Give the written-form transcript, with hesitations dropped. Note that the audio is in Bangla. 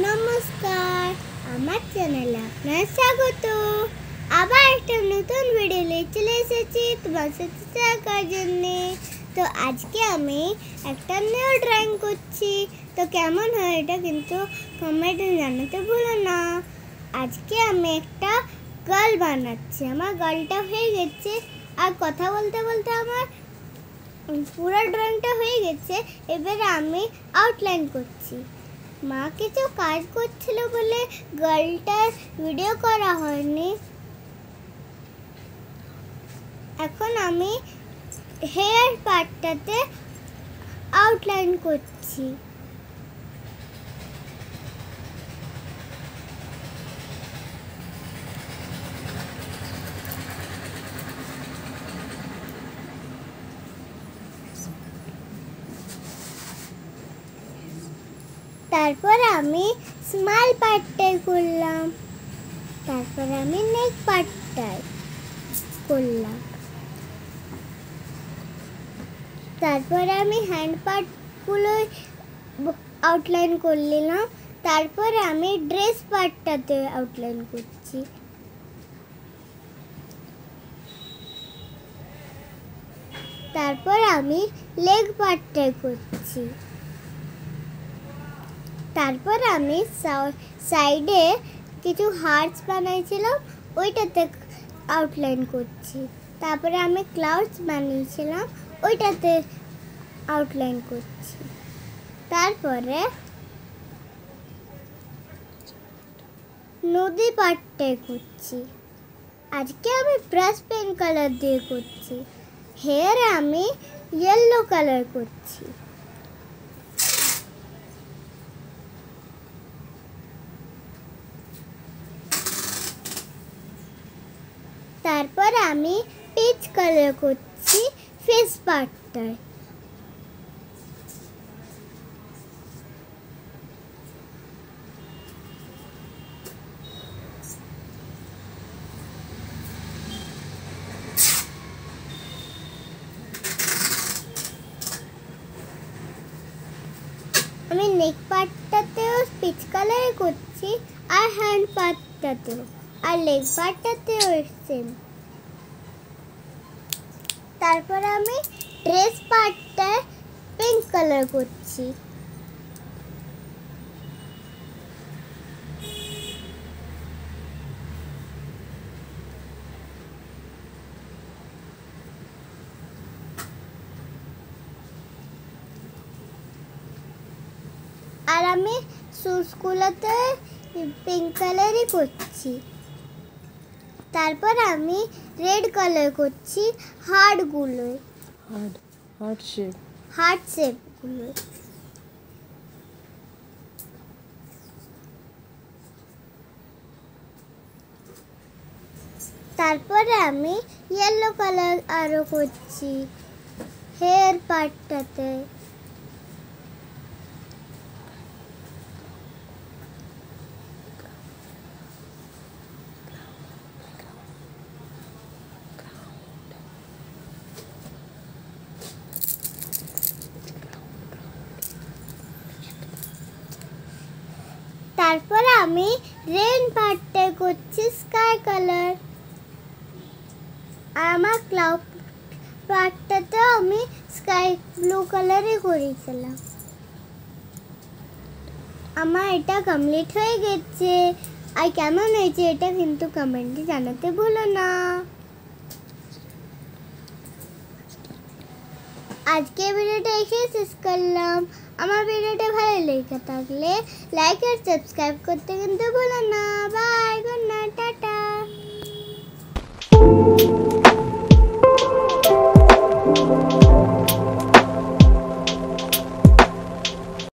নমস্কার, আমার চ্যানেলে আপনার স্বাগত। আবার একটা নতুন ভিডিও নিয়ে চলে এসেছি তোমার সাথে শেয়ার করার জন্যে। তো আজকে আমি একটা নিউ ড্রয়িং করছি। তো কেমন হয় এটা কিন্তু কমেন্টে জানাতে ভুলো না। আজকে আমি একটা গার্ল বানাচ্ছি। আমার গার্লটা হয়ে গেছে, আর কথা বলতে বলতে আমার পুরো ড্রয়িংটা হয়ে গেছে। এবারে আমি আউটলাইন করছি। মা কিছু কাজ করছিল বলে গার্লটার ভিডিও করা হয়নি। এখন আমি হেয়ার পার্টটাতে আউটলাইন করছি। তারপর আমি স্মাইল পার্টটাই করলাম। তারপর আমি নেক পার্টটাই করলাম। তারপর আমি হ্যান্ড পার্টগুলো আউটলাইন করে নিলাম। তারপর আমি ড্রেস পার্টটাতে আউটলাইন করছি। তারপর আমি লেগ পার্টটাই করছি। তারপর আমি সাইডে কিছু হার্টস বানাইছিলাম, ওইটাতে আউটলাইন করছি। তারপরে আমি ক্লাউডস বানিয়েছিলাম, ওইটাতে আউটলাইন করছি। তারপরে নদী পার্টটাই করছি। আজকে আমি ব্রাশ পেন কালার দিয়ে করছি। হেয়ারে আমি ইয়েলো কালার করছি। তারপর আমি পিচ কালার করছি ফেস পার্টটায়। আমি নেক পার্টটাতেও পিচ কালার করছি, আর হ্যান্ড পার্টটাতেও, আর লেগ পার্টটাতেও সেম। তারপর আমি ড্রেস পার্টটায় পিঙ্ক কালার করছি। আর আমি শুজগুলোতে পিঙ্ক কালারই করছি। তারপর আমি রেড কালার করছি হার্ট শেপগুলো। তারপরে আমি ইয়েলো কালার আরো করছি হেয়ার পার্টটাতে। তারপর আমি রেন পার্টটাই করছি স্কাই কালার। আর আমার ক্লাউড পার্টটাতেও আমি স্কাই ব্লু কালারই করেছিলাম। আমার এটা কমপ্লিট হয়ে গেছে। আর কেমন হয়েছে এটা কিন্তু কমেন্টে জানাতে ভুলো না। আজকে ভিডিওটা এখানে শেষ করলাম। আমার ভিডিওটা ভালো লেগে থাকলে লাইক আর সাবস্ক্রাইব করতে কিন্তু ভুলো না। Bye, good night, tata.